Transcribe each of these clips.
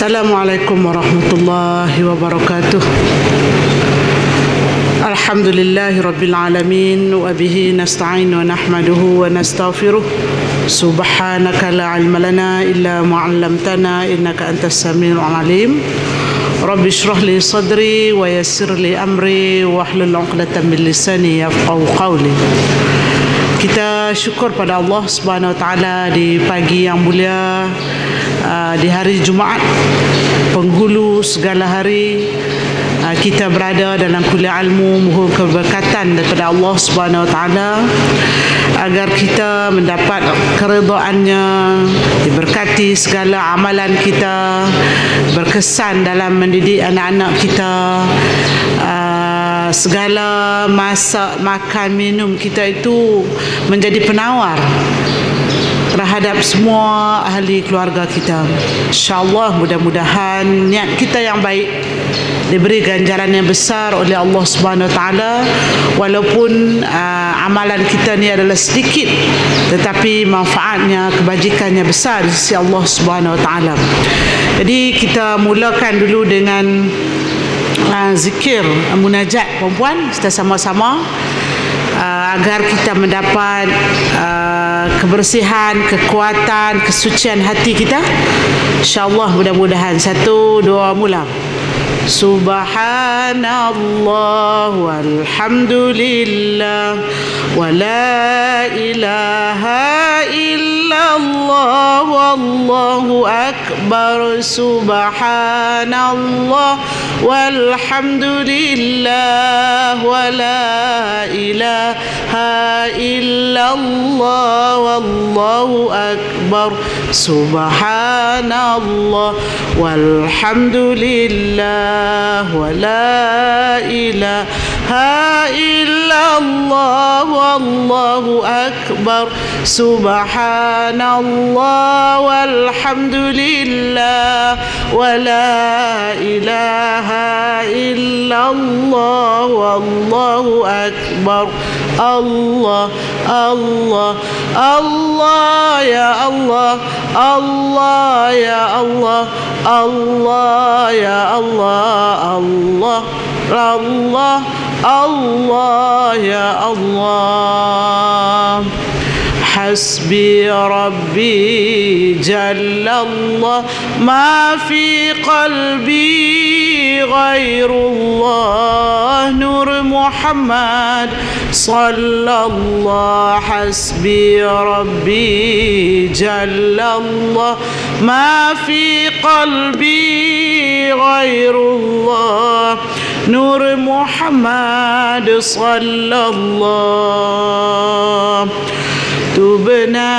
Assalamualaikum warahmatullahi wabarakatuh. Alhamdulillahi rabbil alamin wa bihi nasta'in wa nahmaduhu wa nastaghfiruh. Subhanaka la ilma lana illa ma 'allamtana innaka antas samiul alim. Rabbi shrah li sadri wa yassir li amri wahlul 'uqdatam min lisani yafqahu qawli. Kita syukur pada Allah Subhanahu wa taala di pagi yang mulia, di hari Jumaat, penghulu segala hari, kita berada dalam kuliah ilmu. Mohon keberkatan daripada Allah Subhanahu wa taala agar kita mendapat keridaan-Nya, diberkati segala amalan kita, berkesan dalam mendidik anak-anak kita, segala masak, makan, minum kita itu menjadi penawar terhadap semua ahli keluarga kita. InsyaAllah mudah-mudahan niat kita yang baik diberi ganjaran yang besar oleh Allah Subhanahu Wa Taala. Walaupun amalan kita ni adalah sedikit, tetapi manfaatnya, kebajikannya besar di sisi Allah Subhanahu Wa Taala. Jadi kita mulakan dulu dengan zikir munajat perempuan, kita sama-sama agar kita mendapat kebersihan, kekuatan, kesucian hati kita. InsyaAllah mudah-mudahan. 1, 2, mula. Subhanallah walhamdulillah wa la ilaha illallah wallahu akbar. Subhanallah walhamdulillah wa la ilaha illallah wallahu akbar. Subhanallah walhamdulillah wa la ilaha illallah wallahu akbar. Subhanallah walhamdulillah wa la ilaha illallah wallahu akbar. Allah, Allah, Allah ya Allah, Allah ya Allah, Allah ya Allah, Allah, Allah, Allah ya Allah. Hasbi Rabbi Jallallah ma fi qalbi ghairullah. Nur Muhammad sallallahu. Hasbi Rabbi Jallallah ma fi qalbi ghairullah. Nur Muhammad sallallahu. Tubna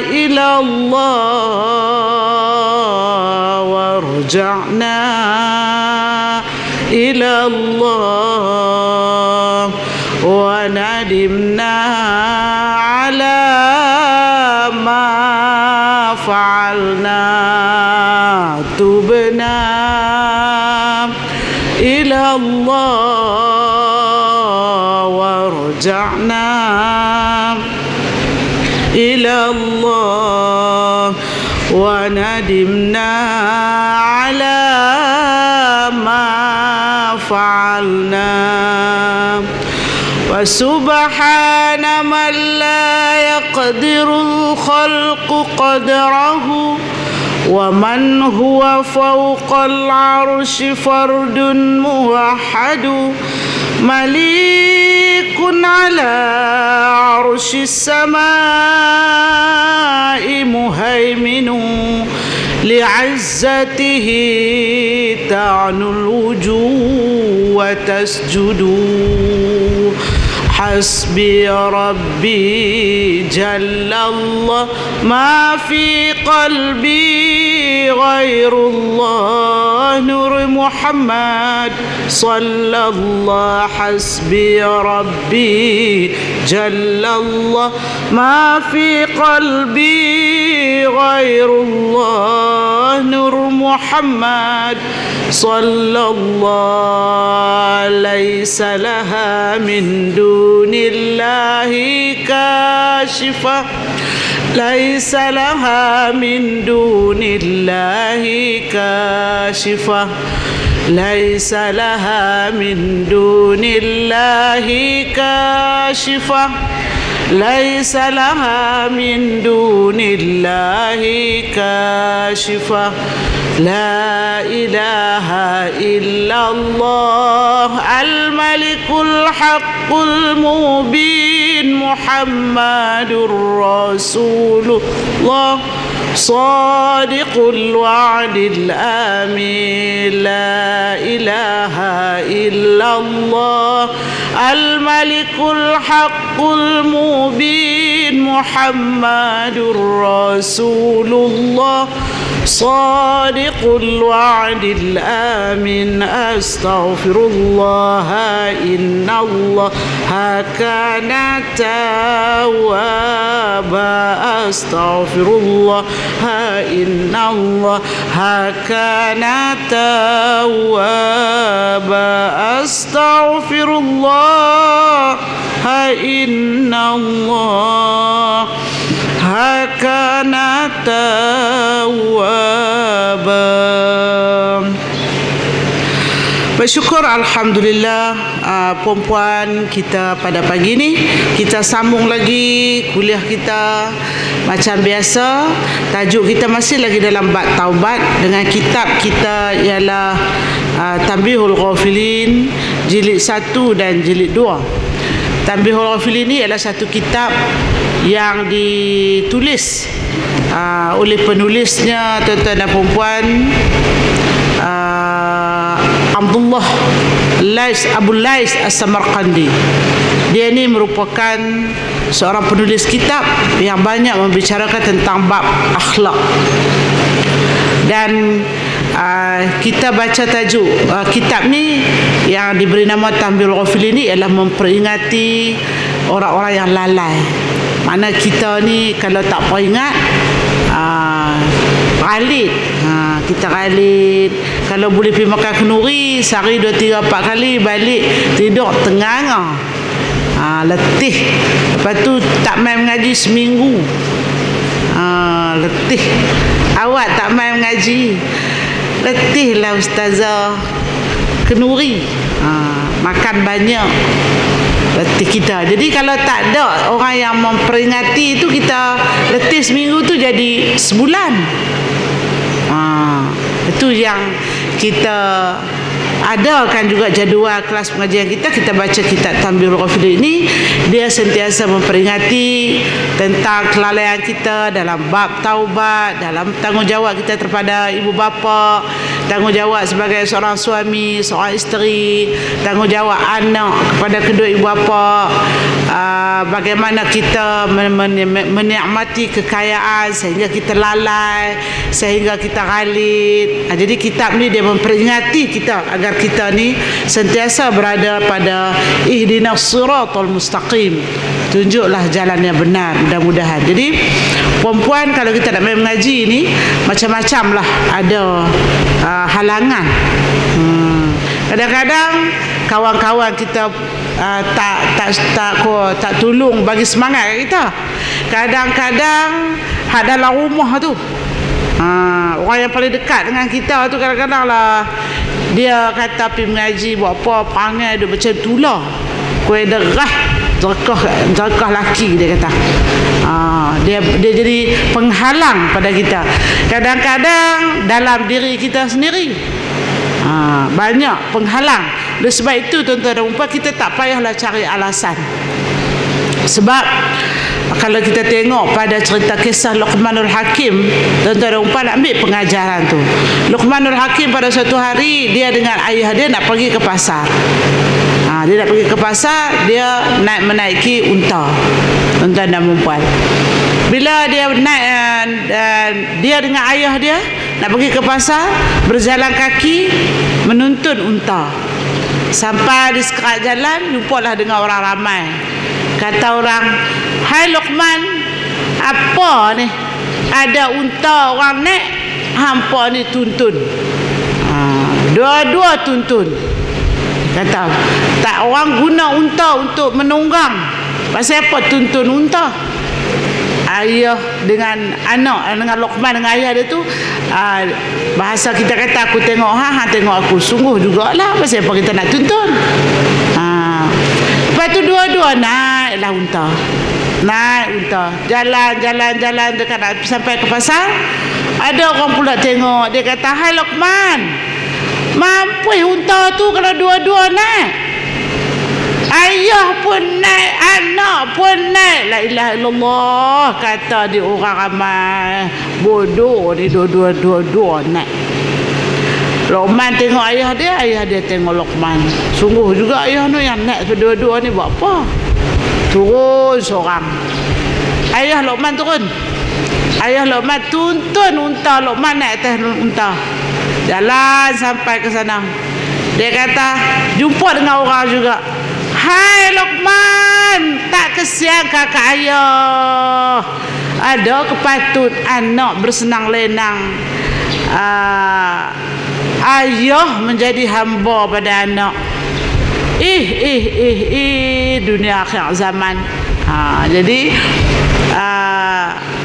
ila Allah warja'na ila Allah wa nadimna ala ma fa'alna. Tubna ila Allah warja'na ila Allah wa nadimna ala ma fa'alna. Wa subhana man la yaqdiru al-khalqu qadrahu wa man huwa fawqa al-arshi fardun muwahhadu. Malikun ala arshi samai muhaiminu li'izzatihi ta'nul wujuh wa tasjudu. Hasbi Rabbi Jallallah ma fi qalbi ghairullah. Nur Muhammad sallallahu. Hasbi Rabbi Jallallah ma fi qalbi ghairullah. Nur Muhammad sallallahu. Laysa laha min dunillahi kashifa ليس لها من دون الله كاشفة ليس لها من دون الله كاشفة ليس لها من دون الله كاشفة لا إله إلا الله الملك الحق المبين محمد رسول الله صادق الوعد الآمين لا إله إلا الله الملك الحق المبين محمد رسول الله صادق الوعد الآمن أستغفر الله إن الله كان توابا أستغفر الله إن الله كان توابا أستغفر الله إن الله كان توابا. Bersyukur alhamdulillah perempuan kita pada pagi ni kita sambung lagi kuliah kita macam biasa. Tajuk kita masih lagi dalam bab taubat dengan kitab kita ialah Tanbihul Ghafilin jilid 1 dan jilid 2. Tanbihul Ghafilin ni ialah satu kitab yang ditulis oleh penulisnya tuan-tuan dan puan-puan Abdullah Abu Lais As-Samarqandi. Dia ni merupakan seorang penulis kitab yang banyak membicarakan tentang bab akhlak. Dan kita baca tajuk kitab ni yang diberi nama Tanbihul Ghafilin ni ialah memperingati orang-orang yang lalai. Mana kita ni kalau tak peringat ghalit, kita ghalit. Kalau boleh pergi makan kenduri sehari 2, 3, 4 kali, balik tidur tengah letih. Lepas tu tak main mengaji seminggu, letih. Awak tak main mengaji, letihlah ustazah. Kenduri, makan banyak, letih kita. Jadi kalau tak ada orang yang memperingati itu, kita letih seminggu tu jadi sebulan. Itu yang kita adakan juga jadual kelas pengajian kita baca kitab Tanbihul Ghafilin ini. Dia sentiasa memperingati tentang kelalaian kita dalam bab taubat, dalam tanggungjawab kita kepada ibu bapa, tanggungjawab sebagai seorang suami, seorang isteri, tanggungjawab anak kepada kedua ibu bapa, bagaimana kita menikmati kekayaan sehingga kita lalai, sehingga kita ghalit. Jadi kitab ni dia memperingati kita agar kita ni sentiasa berada pada ihdinas siratal mustaqim, tunjuklah jalan yang benar, mudah-mudahan. Jadi perempuan kalau kita nak mengaji ni macam-macam lah ada halangan. Kadang-kadang kawan-kawan kita tak tolong bagi semangat kita. Kadang-kadang dalam rumah tu orang yang paling dekat dengan kita tu kadang-kadang lah dia kata pergi mengaji buat apa, perangai dia macam tulah, kuih derah, jerkah laki, dia kata. Dia jadi penghalang pada kita. Kadang-kadang dalam diri kita sendiri banyak penghalang. Oleh sebab itu tuan-tuan dan puan, kita tak payahlah cari alasan. Sebab kalau kita tengok pada cerita kisah Luqmanul Hakim, tuan-tuan dan puan, ambil pengajaran tu. Luqmanul Hakim pada suatu hari dia dengan ayah dia nak pergi ke pasar. Dia nak pergi ke pasar, dia menaiki unta, tuan-tuan dan puan. Bila dia naik, dia dengan ayah dia nak pergi ke pasar, berjalan kaki menuntun unta. Sampai di sekerat jalan, jumpalah dengan orang ramai. Kata orang, "Hai Luqman, apa ni? Ada unta orang naik, hampa ni tuntun." Dua-dua tuntun. Kata, tak orang guna unta untuk menunggang. Pasal apa tuntun unta? ayah dengan anak, dengan Luqman dengan ayah dia tu bahasa kita kata aku tengok hang tengok aku, sungguh jugalah pasal apa kita nak tuntun. Lepas tu dua-dua naiklah unta. Jalan dekat sampai ke pasar. Ada orang pula tengok, dia kata, "Hai Luqman, mampu unta tu kalau dua-dua naik? Ayah pun naik, anak pun naik." La ilaha illallah, kata dia orang ramai. Bodoh ni, dua-dua naik. Luqman tengok ayah dia tengok Luqman. Sungguh juga ayah ni yang naik berdua-dua ni buat apa? Turun seorang. Ayah Luqman turun. Ayah Luqman tuntun unta, Luqman naik atas unta. Jalan sampai ke sana. Dia kata, jumpa dengan orang juga. "Hai Luqman, tak kesian kakak ayah? Ada kepatut anak bersenang lenang. Ayah menjadi hamba pada anak. Dunia akhir zaman." Jadi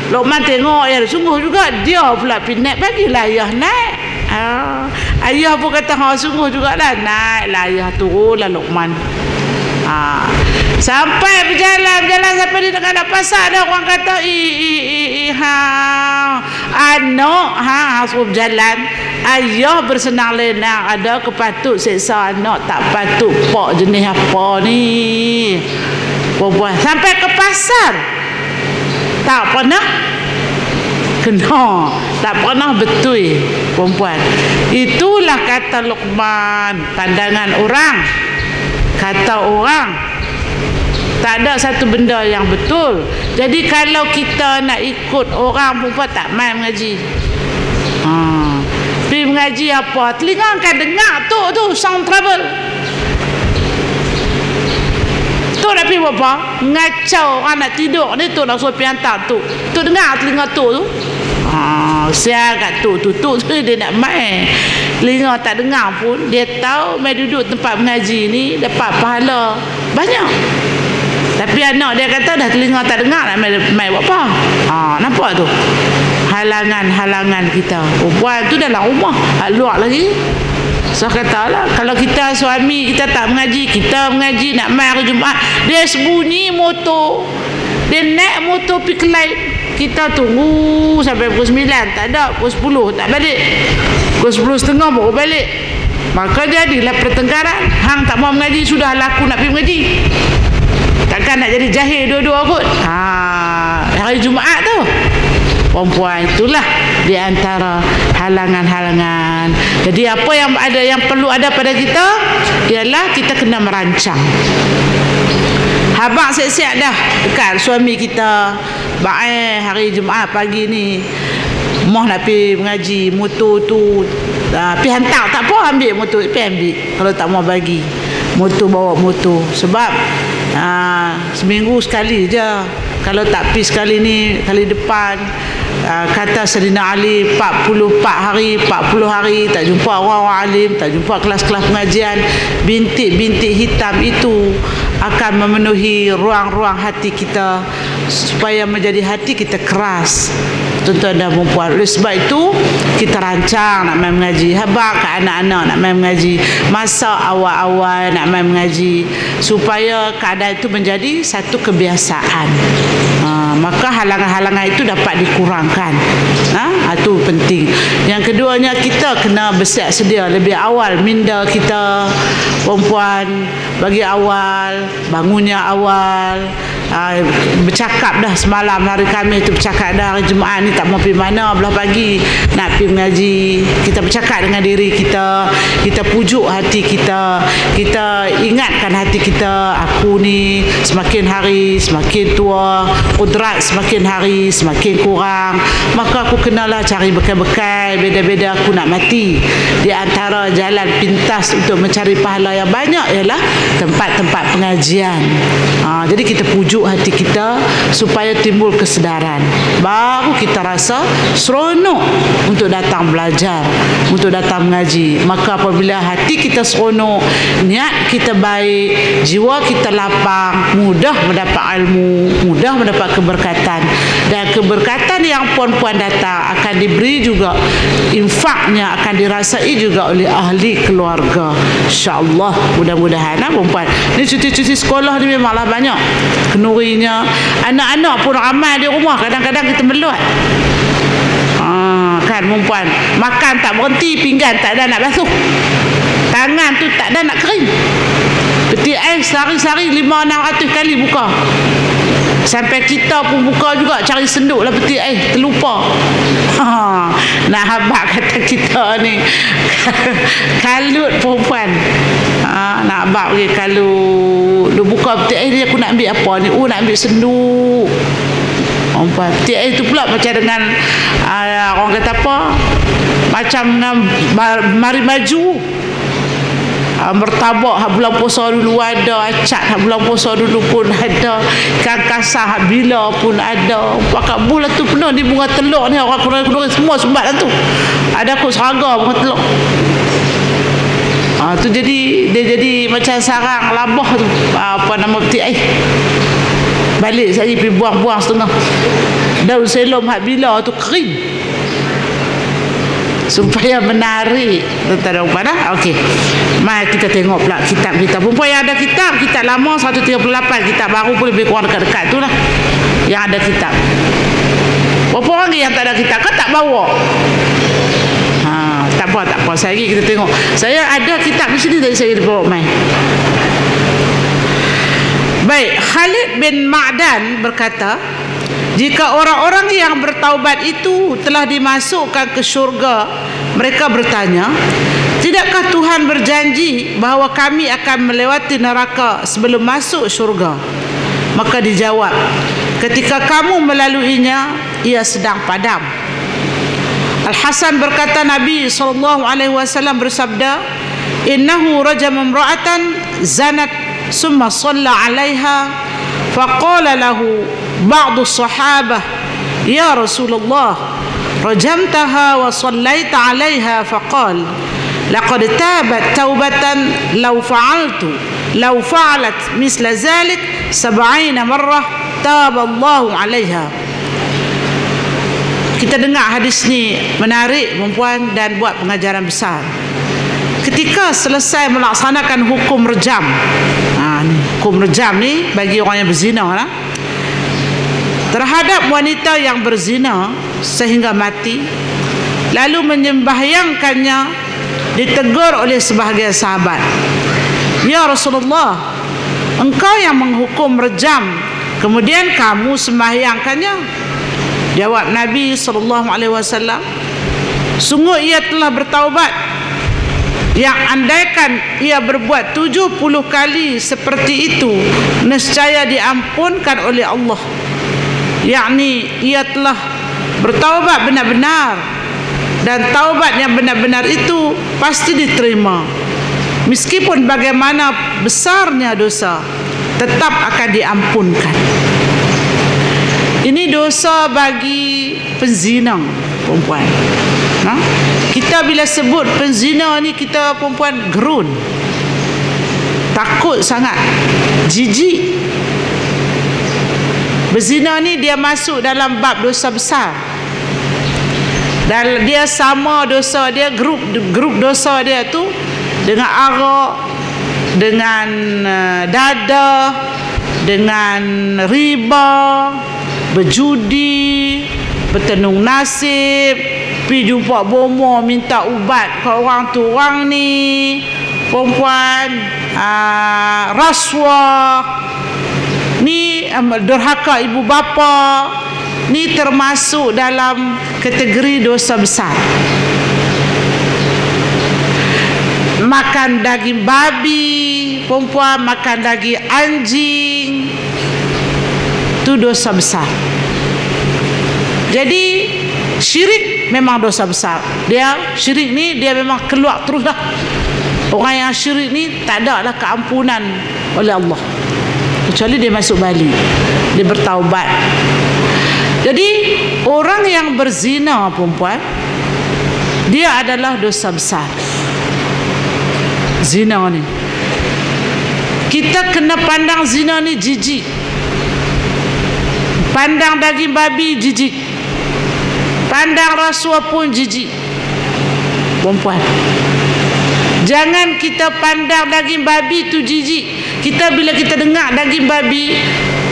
Luqman tengok ya, sungguh juga dia pula naik, bagilah ayah naik. Ayah pun kata, sungguh jugalah, naiklah ayah, turunlah Luqman. Sampai berjalan sampai di dekat pasar, ada orang kata, anak suruh berjalan, ayah bersenang lenang, ada kepatut seksa anak, tak patut pak jenis apa ni perempuan. Sampai ke pasar tak pernah kena, tak pernah betul perempuan. Itulah kata Luqman, pandangan orang, kata orang, tak ada satu benda yang betul. Jadi kalau kita nak ikut orang perempuan, tak main mengaji. Pergi mengaji apa? Telinga kan dengar tu sound trouble. Tu nak pergi apa? Ngacau orang nak tidur ni, tu nak suruh pergi hantar tu dengar telinga tu. Sial kat tu dia nak main. Telinga tak dengar pun, dia tahu main duduk tempat mengaji ni dapat pahala banyak. Tapi anak dia kata dah telinga tak dengar, nak main buat apa? Nampak tu halangan kita. Perempuan tu dalam rumah, luar lagi. So katalah, kalau kita suami kita tak mengaji, kita mengaji nak main hari Jumaat, dia sembunyi motor, dia naik motor pergi ke lain. Kita tunggu sampai pukul 9, tak ada, pukul 10 tak balik, pukul 10.30 baru balik. Maka jadilah pertengkaran. Hang tak mau mengaji, sudah laku nak pergi mengaji, takkan nak jadi jahil dua-dua kot. Hari Jumaat tu perempuan itulah di antara halangan-halangan. Jadi apa yang perlu ada pada kita ialah kita kena merancang. Habang siap-siap dah dekat suami kita, hari Jumaat pagi ni moh nak pergi mengaji, motor tu pergi hantar, tak apa, ambil motor, pergi ambil. Kalau tak mau bagi motor, bawa motor. Sebab seminggu sekali je. Kalau tak pergi sekali ni, kali depan, kata Sayyidina Ali, 40 hari tak jumpa orang-orang alim, tak jumpa kelas-kelas pengajian. Bintik-bintik hitam itu akan memenuhi ruang-ruang hati kita, supaya menjadi hati kita keras, tuan-tuan dan perempuan. Oleh sebab itu kita rancang nak main mengaji. Habaq ke anak-anak nak main mengaji, masa awal-awal nak main mengaji, supaya keadaan itu menjadi satu kebiasaan. Maka halangan-halangan itu dapat dikurangkan. Itu penting. Yang keduanya, kita kena bersiap sedia lebih awal. Minda kita perempuan bagi awal, bangunnya awal, bercakap dah semalam hari Khamis tu, bercakap dah hari Jumaat ni tak mau pergi mana, belah pagi nak pergi mengaji. Kita bercakap dengan diri kita, kita pujuk hati kita, kita ingatkan hati kita, aku ni semakin hari semakin tua, kudrat semakin hari semakin kurang, maka aku kenalah cari bekal-bekal. Beda-beda aku nak mati. Di antara jalan pintas untuk mencari pahala yang banyak ialah tempat-tempat pengajian. Jadi kita pujuk hati kita supaya timbul kesedaran, baru kita rasa seronok untuk datang belajar, untuk datang mengaji. Maka apabila hati kita seronok, niat kita baik, jiwa kita lapang, mudah mendapat ilmu, mudah mendapat keberkatan, keberkatan, dan keberkatan yang puan-puan datang akan diberi juga, infaknya akan dirasai juga oleh ahli keluarga, insya-Allah. Mudah-mudahan puan-puan ni cuti-cuti sekolah ni memanglah banyak kenurinya, anak-anak pun ramai di rumah, kadang-kadang kita melut kan perempuan, makan tak berhenti, pinggan tak ada nak basuh, tangan tu tak ada nak kering, peti ais sehari-hari 500-600 kali buka, sampai kita pun buka juga cari senduk lah peti ais, terlupa. Nak habaq kata kita ni kalut perempuan. Nak habaq pergi kalut, dia buka peti ais dia, aku nak ambil apa ni, nak ambil senduk. Peti ais tu pula macam dengan orang kata apa, macam dengan mari maju, mertabak hak bulan puasa dulu ada, acat hak bulan puasa dulu pun ada, ikan kasar hak bila pun ada, pakat bulan tu penuh di bunga telur ni, orang kurang-kurang semua sumbat lah tu, ada kot seraga bunga telur. Tu jadi dia jadi macam sarang labah tu, apa nama peti ais. Balik saya pergi buang-buang setengah, daun selom hak bila tu kering, supaya menarik. Tuan-tuan dan puan, okey. Mari kita tengok pula kitab kita. Perempuan yang ada kitab lama 138, kitab baru pun lebih kurang dekat-dekat tu lah yang ada kitab. Berapa orang yang tak ada kitab kan tak bawa? Tak apa. Saya kita tengok. Saya ada kitab di sini, tadi saya bawa main. Baik, Khalid bin Ma'dan berkata, jika orang-orang yang bertaubat itu telah dimasukkan ke syurga, mereka bertanya, tidakkah Tuhan berjanji bahawa kami akan melewati neraka sebelum masuk syurga? Maka dijawab, ketika kamu melaluinya, ia sedang padam. Al-Hasan berkata, Nabi SAW bersabda, innahu rajama imra'atan zanat summa shalla 'alaiha faqala lahu ba'du sahabah ya Rasulullah rajamtaha wa sallaita 'alaiha faqala laqad tabat taubatan law fa'alat misla zalik 70 marrah taballahu 'alaiha. Kita dengar hadis ni menarik perempuan dan buat pengajaran besar. Ketika selesai melaksanakan hukum rejam, hukum rejam ni bagi orang yang berzina lah, terhadap wanita yang berzina sehingga mati, lalu menyembahyangkannya, ditegur oleh sebahagian sahabat, ya Rasulullah, engkau yang menghukum rejam, kemudian kamu sembahyangkannya? Jawab Nabi SAW, sungguh ia telah bertaubat, yang andaikan ia berbuat 70 kali seperti itu, nescaya diampunkan oleh Allah. Yakni ia telah bertaubat benar-benar, dan taubat yang benar-benar itu pasti diterima. Meskipun bagaimana besarnya dosa, tetap akan diampunkan. Ini dosa bagi penzina, perempuan. Kita bila sebut penzina ni, kita perempuan gerun, takut sangat, jijik. Berzina ni dia masuk dalam bab dosa besar, dan dia sama dosa dia, grup dosa dia tu dengan arak, dengan dada, dengan riba, berjudi, bertenung nasib, pergi jumpa bomo minta ubat ke orang tu orang ni, perempuan, rasuah ni, derhaka ibu bapa ni, termasuk dalam kategori dosa besar. Makan daging babi, perempuan, makan daging anjing, itu dosa besar. Jadi syirik memang dosa besar. Dia syirik ni dia memang keluar terus dah. Orang yang syirik ni tak ada lah keampunan oleh Allah, kecuali dia masuk balik, dia bertaubat. Jadi orang yang berzina, perempuan, dia adalah dosa besar. Zina ni, kita kena pandang zina ni jijik. Pandang daging babi jijik, pandang rasuah pun jijik. Perempuan, jangan kita pandang daging babi tu jijik. Kita bila kita dengar daging babi,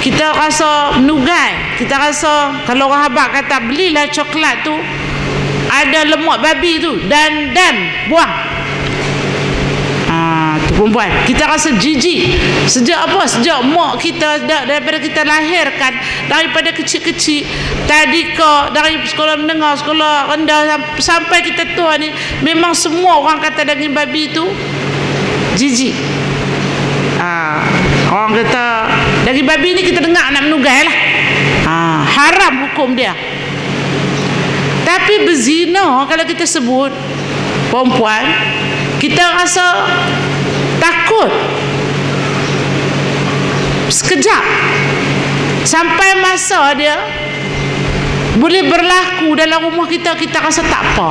kita rasa menugai. Kita rasa, kalau orang habak kata belilah coklat tu, ada lemak babi tu, dan buang. Tu perempuan, kita rasa jijik. Sejak apa? Sejak mak kita, daripada kita lahirkan, daripada kecil-kecil, tadika, dari sekolah menengah, sekolah rendah sampai kita tua ni, memang semua orang kata daging babi tu jijik. Orang kata daging babi ni kita dengar nak menugai lah. Haram hukum dia. Tapi berzina, kalau kita sebut perempuan, kita rasa takut sekejap, sampai masa dia boleh berlaku dalam rumah kita, kita rasa tak apa.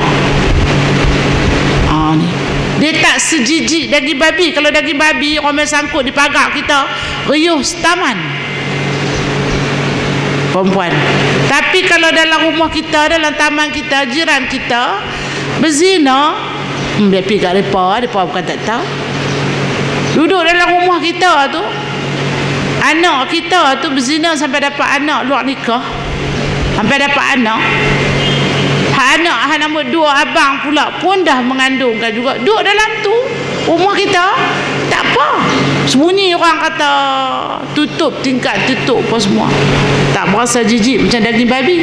Ni dia tak sejijik daging babi. Kalau daging babi orang main sangkut di pagar kita, riuh setaman perempuan. Tapi kalau dalam rumah kita, dalam taman kita, jiran kita berzina, dia pergi kat mereka bukan tak tahu. Duduk dalam rumah kita tu, anak kita tu berzina sampai dapat anak luar nikah, sampai dapat anak. Anak nombor 2 abang pula pun dah mengandungkan juga. Duduk dalam tu rumah kita, tak apa. Sembunyi, orang kata tutup, tingkat tutup apa semua. Tak berasa jijik macam daging babi.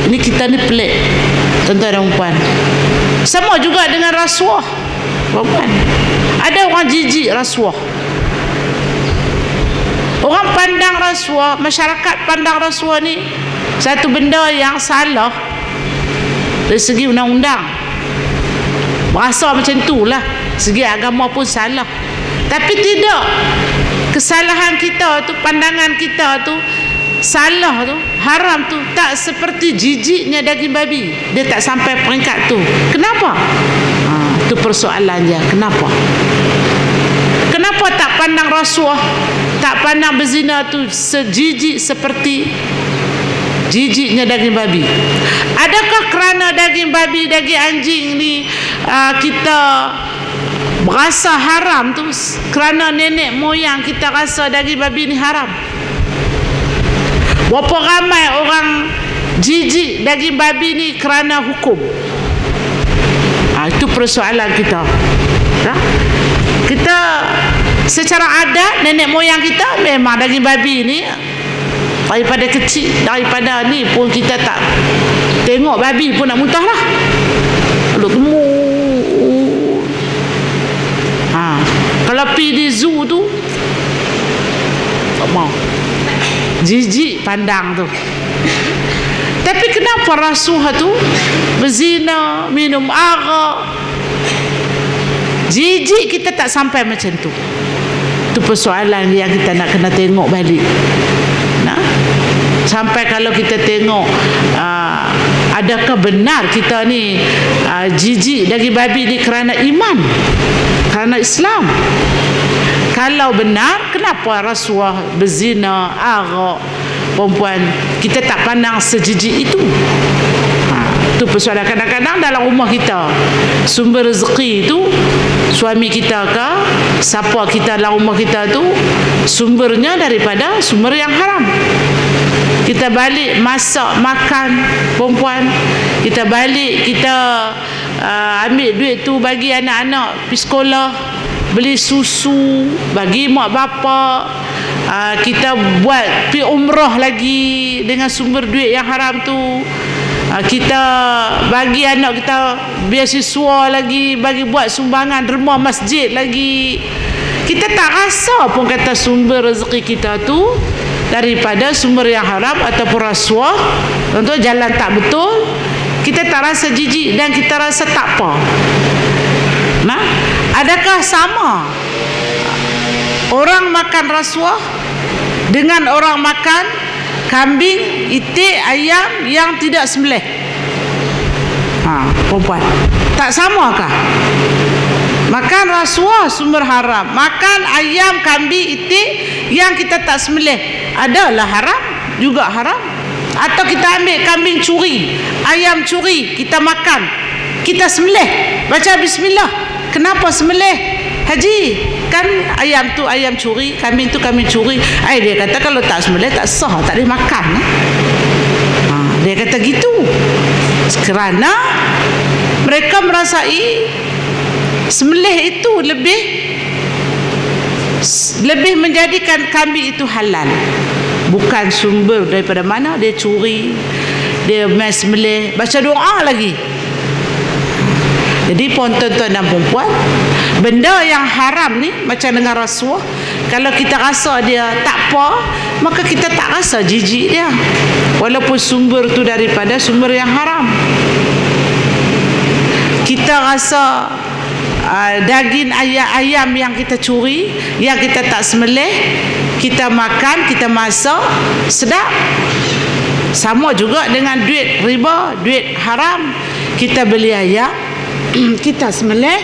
Ini kita ni pelik, tuan-tuan dan puan. Sama juga dengan rasuah, perempuan. Ada orang jijik rasuah. Orang pandang rasuah, masyarakat pandang rasuah ni satu benda yang salah dari segi undang-undang. Berasa macam itulah, segi agama pun salah. Tapi tidak, kesalahan kita tu, pandangan kita tu salah tu, haram tu, tak seperti jijiknya daging babi. Dia tak sampai peringkat tu. Kenapa? Itu persoalan dia. Kenapa? Kenapa tak pandang rasuah, tak pandang berzina tu sejijik seperti jijiknya daging babi? Adakah kerana daging babi, daging anjing ni kita berasa haram tu, kerana nenek moyang kita rasa daging babi ni haram? Berapa ramai orang jijik daging babi ni kerana hukum? Itu persoalan kita. Kita secara adat, nenek moyang kita memang daging babi ni daripada kecil, daripada ni pun kita tak tengok babi pun nak muntah lah. Kalau gemuk, kalau pergi di zoo tu tak mau, jijik pandang tu. Tapi kenapa rasuah tu, berzina, minum arak, jijik kita tak sampai macam tu? Itu persoalan yang kita nak kena tengok balik. Sampai kalau kita tengok adakah benar kita ni jijik daging babi ni kerana iman, kerana Islam? Kalau benar, kenapa rasuah, berzina, arak, perempuan kita tak pandang sejijik itu? Itu persoalan. Kadang-kadang dalam rumah kita, sumber rezeki itu suami kita ke siapa kita dalam rumah kita tu, sumbernya daripada sumber yang haram. Kita balik masak makan, perempuan, kita balik kita ambil duit tu bagi anak-anak pergi sekolah, beli susu bagi mak bapak, kita buat pergi umrah lagi dengan sumber duit yang haram tu, kita bagi anak kita beasiswa lagi, bagi buat sumbangan derma masjid lagi. Kita tak rasa pun kata sumber rezeki kita tu daripada sumber yang haram ataupun rasuah, untuk jalan tak betul, kita tak rasa jijik dan kita rasa tak apa. Adakah sama orang makan rasuah dengan orang makan kambing, itik, ayam yang tidak sembelih? Perempuan, tak samakah? Makan rasuah sumber haram, makan ayam, kambing, itik yang kita tak sembelih adalah haram, juga haram. Atau kita ambil kambing curi, ayam curi, kita makan, kita sembelih, baca bismillah. Kenapa sembelih, Haji? Kan ayam tu ayam curi, kambing tu kambing curi. Dia kata kalau tak sembelih tak sah, tak boleh makan. Dia kata gitu. Kerana mereka merasai sembelih itu lebih menjadikan kambing itu halal. Bukan sumber daripada mana dia curi, dia main sembelih, baca doa lagi. Jadi tuan-tuan dan perempuan, benda yang haram ni macam dengan rasuah, kalau kita rasa dia tak apa, maka kita tak rasa jijik dia, walaupun sumber tu daripada sumber yang haram. Kita rasa daging ayam yang kita curi, yang kita tak sembelih, kita makan, kita masak, sedap. Sama juga dengan duit riba, duit haram. Kita beli ayam, kita sembelih,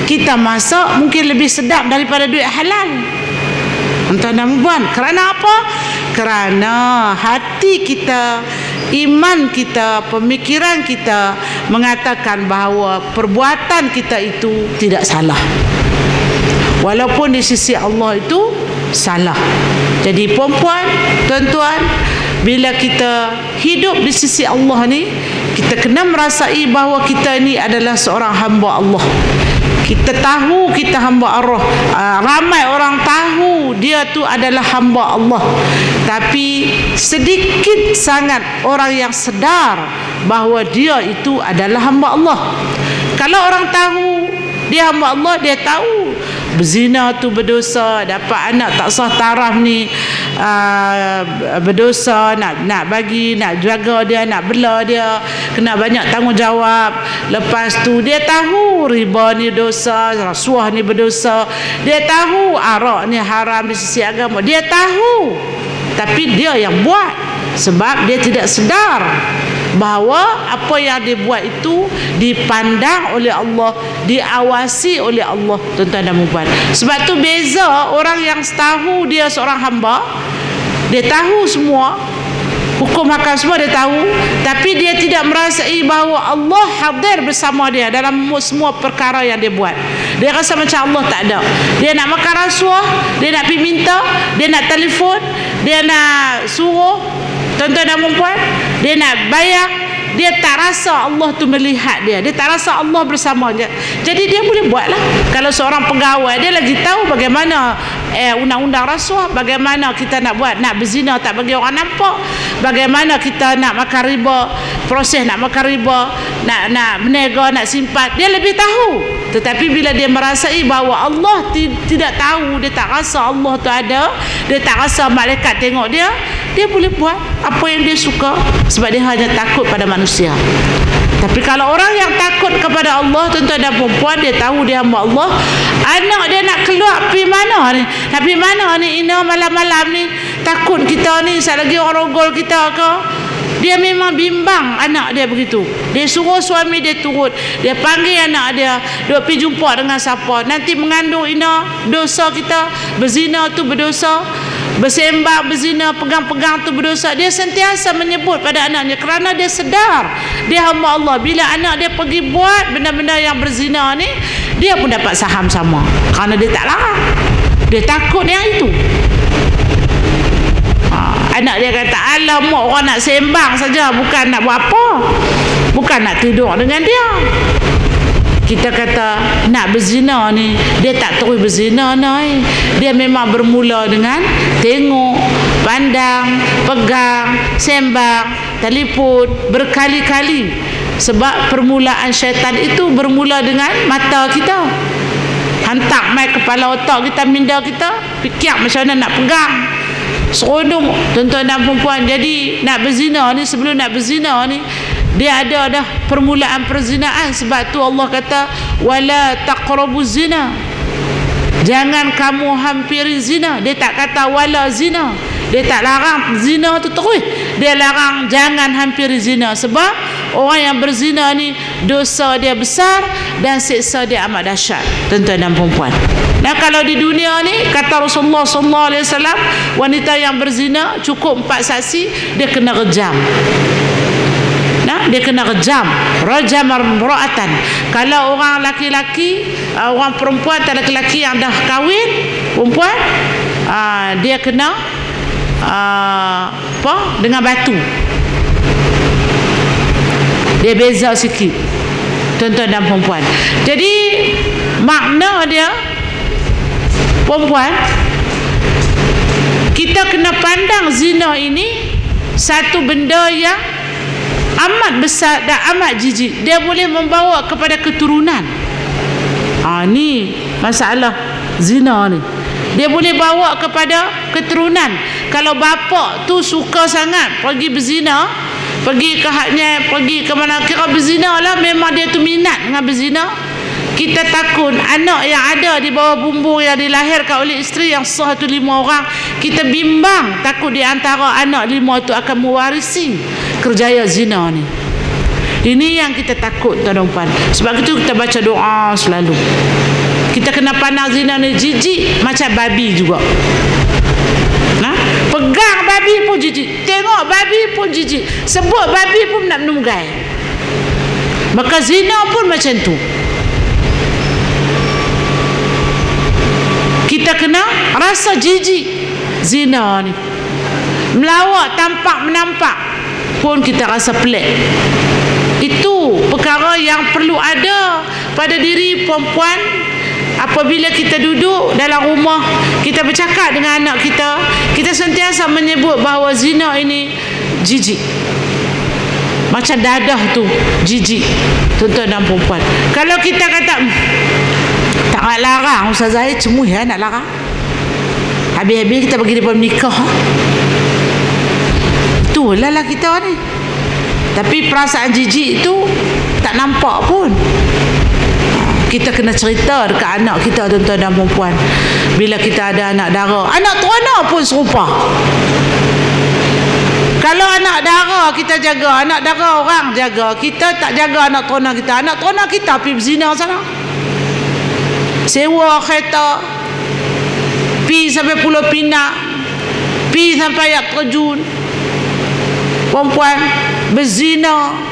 kita masak, mungkin lebih sedap daripada duit halal. Tuan dan puan, kerana apa? Kerana hati kita, iman kita, pemikiran kita mengatakan bahawa perbuatan kita itu tidak salah, walaupun di sisi Allah itu salah. Jadi perempuan, tuan-tuan, bila kita hidup di sisi Allah ni, kita kena merasai bahawa kita ni adalah seorang hamba Allah. Kita tahu kita hamba Allah. Ramai orang tahu dia tu adalah hamba Allah, tapi sedikit sangat orang yang sedar bahawa dia itu adalah hamba Allah. Kalau orang tahu dia hamba Allah, dia tahu berzina tu berdosa, dapat anak tak sah taraf ni berdosa, nak bagi, nak jaga dia, nak bela dia, kena banyak tanggungjawab. Lepas tu dia tahu riba ni dosa, rasuah ni berdosa, dia tahu arak ni haram di sisi agama, dia tahu, tapi dia yang buat sebab dia tidak sedar bahawa apa yang dia buat itu dipandang oleh Allah, diawasi oleh Allah, tuan-tuan dan puan. Sebab tu beza orang yang tahu dia seorang hamba, dia tahu semua hukum hakam semua dia tahu, tapi dia tidak merasai bahawa Allah hadir bersama dia dalam semua perkara yang dia buat. Dia rasa macam Allah tak ada. Dia nak makan rasuah, dia nak pergi minta, dia nak telefon, dia nak suruh, tuan-tuan dan puan, dia nak bayar, dia tak rasa Allah tu melihat dia, dia tak rasa Allah bersama dia. Jadi dia boleh buatlah. Kalau seorang pegawai, dia lagi tahu bagaimana undang-undang rasuah, bagaimana kita nak buat, nak berzina tak bagi orang nampak, bagaimana kita nak makan riba, proses nak makan riba, nak berniaga, nak simpan, dia lebih tahu. Tetapi bila dia merasai bahawa Allah tidak tahu, dia tak rasa Allah tu ada, dia tak rasa malaikat tengok dia, dia boleh buat apa yang dia suka sebab dia hanya takut pada manusia. Tapi kalau orang yang takut kepada Allah, tuan-tuan dan puan, dia tahu dia hamba Allah, anak dia nak keluar pergi mana ni, nak pergi mana ni, Ina malam-malam ni, takut kita ni sekali lagi orang rogol kita ke. Dia memang bimbang anak dia begitu. Dia suruh suami dia turut, dia panggil anak dia, duk pergi jumpa dengan siapa, nanti mengandung Ina, dosa kita, berzina tu berdosa, bersembang berzina, pegang-pegang tu berdosa. Dia sentiasa menyebut pada anaknya kerana dia sedar dia hamba Allah. Bila anak dia pergi buat benda-benda yang berzina ni, dia pun dapat saham sama kerana dia tak larang, dia takut yang itu. Anak dia kata, alamak, orang nak sembang saja, bukan nak buat apa, bukan nak tidur dengan dia. Kita kata nak berzina ni, dia tak terus berzina ni. Dia memang bermula dengan tengok, pandang, pegang, sembang, telefon berkali-kali. Sebab permulaan syaitan itu bermula dengan mata kita. Hantar mai kepala otak kita, minda kita, fikir macam mana nak pegang. Seronok, tuan-tuan dan perempuan. Jadi nak berzina ni, sebelum nak berzina ni, dia ada dah permulaan perzinaan. Sebab tu Allah kata wala taqrabuz zina, jangan kamu hampiri zina. Dia tak kata wala zina, dia tak larang zina tu terus, dia larang jangan hampiri zina. Sebab orang yang berzina ni dosa dia besar dan siksa dia amat dahsyat, tuan-tuan dan puan-puan. Nah, kalau di dunia ni kata Rasulullah sallallahu alaihi wasallam, wanita yang berzina cukup 4 saksi dia kena rejam. Nah, dia kena rejam, rajam mar'atan. Kalau orang laki-laki, orang perempuan atau laki-laki yang dah kahwin, perempuan, dia kena dengan batu. Dia beza sikit, tuan-tuan dan perempuan. Jadi makna dia, perempuan, kita kena pandang zina ini satu benda yang amat besar dan amat jijik. Dia boleh membawa kepada keturunan. Ni masalah zina ni. Dia boleh bawa kepada keturunan. Kalau bapa tu suka sangat pergi berzina, pergi ke hadnya, pergi ke mana, kira berzina lah, memang dia tu minat dengan berzina. Kita takut anak yang ada di bawah bumbung yang dilahirkan oleh isteri yang sah tu 5 orang, kita bimbang takut di antara anak 5 tu akan mewarisi kerjaya zina ni. Ini yang kita takut, tuan-tuan. Sebab itu kita baca doa selalu. Kita kena pandang zina ni jijik macam babi juga. Pegang babi pun jijik, tengok babi pun jijik, sebut babi pun nak menunggai. Maka zina pun macam tu. Kita kena rasa jijik zina ni. Melawak tampak menampak pun kita rasa pelik. Itu perkara yang perlu ada pada diri perempuan. Apabila kita duduk dalam rumah, kita bercakap dengan anak kita, kita sentiasa menyebut bahawa zina ini jijik. Macam dadah tu jijik, tuan-tuan dan perempuan. Kalau kita kata tak nak larang, Ustaz Zahid cemuh ya nak larang, habis-habis kita pergi depan nikah. Itulah lah kita ni. Tapi perasaan jijik tu tak nampak pun. Kita kena cerita dekat anak kita, tuan-tuan dan perempuan. Bila kita ada anak dara, anak terona pun serupa. Kalau anak dara kita jaga, anak dara orang jaga, kita tak jaga anak terona kita. Anak terona kita pergi berzina sana, sewa kereta, pergi sampai Pulau Pinang, pergi sampai Ayak Terjun, perempuan berzina.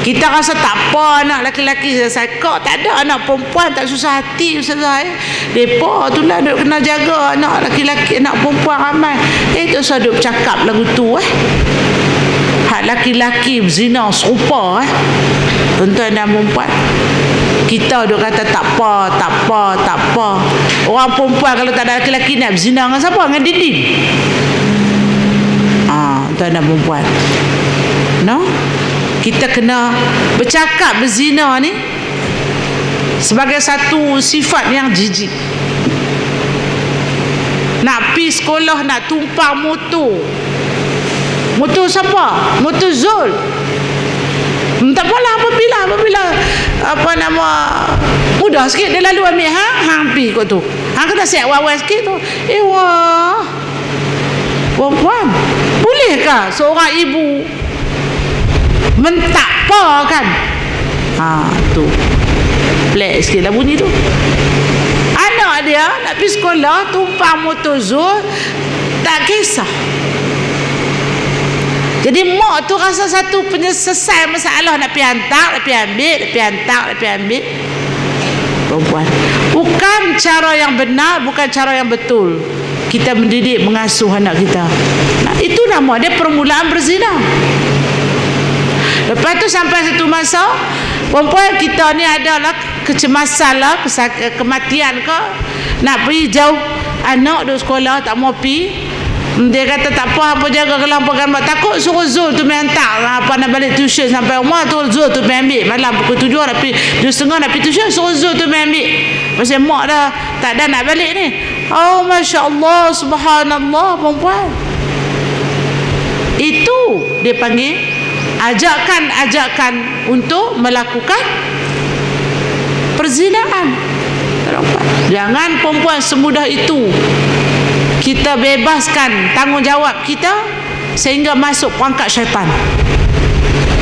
Kita rasa tak apa anak laki-laki sakak, tak ada anak perempuan tak susah hati, Ustazah. Depa tu lah duk kena jaga anak laki-laki, anak perempuan ramai. Tak usah duk bercakap lagu tu hak laki-laki berzina serupa tuan-tuan dan perempuan. Kita duk kata tak apa, tak apa, tak apa. Orang perempuan kalau tak ada laki-laki nak berzina dengan siapa? Dengan dinding. Tuan dan perempuan, no? Kita kena bercakap berzina ni sebagai satu sifat yang jijik. Nak pergi sekolah, nak tumpang motor. Motor siapa? Motor Zul. Tak apalah, apabila apa nama mudah sikit dia lalu ambil hang pergi kot tu. Hang kena siap wawai sikit tu. Wah. Perempuan, bolehkah seorang ibu mentakpakan? Tu pelik sikit lah bunyi tu. Anak dia nak pergi sekolah, tumpang motor Zul, tak kisah. Jadi mak tu rasa satu penyelesaian masalah, nak pergi hantar, nak pergi ambil, nak pergi hantar, nak pergi ambil. Perempuan, bukan cara yang benar, bukan cara yang betul kita mendidik, mengasuh anak kita. Itu nama dia permulaan berzina. Lepas tu sampai satu masa, perempuan kita ni adalah kecemasan lah, kematian ke, nak pergi jauh, anak duduk sekolah tak mau pergi. Dia kata tak apa jaga kelampu gambar, takut suruh Zul tu main hantar apa nak balik tuition sampai rumah tu, Zul tu main ambil malam pukul 7 nak pergi 2:30 nak pergi tuition, suruh Zul tu main ambil. Pasal mak dah tak ada nak balik ni. Oh Masya Allah, Subhanallah, perempuan. Itu dia panggil ajakan untuk melakukan perzinaan. Jangan perempuan semudah itu kita bebaskan tanggungjawab kita sehingga masuk perangkap syaitan.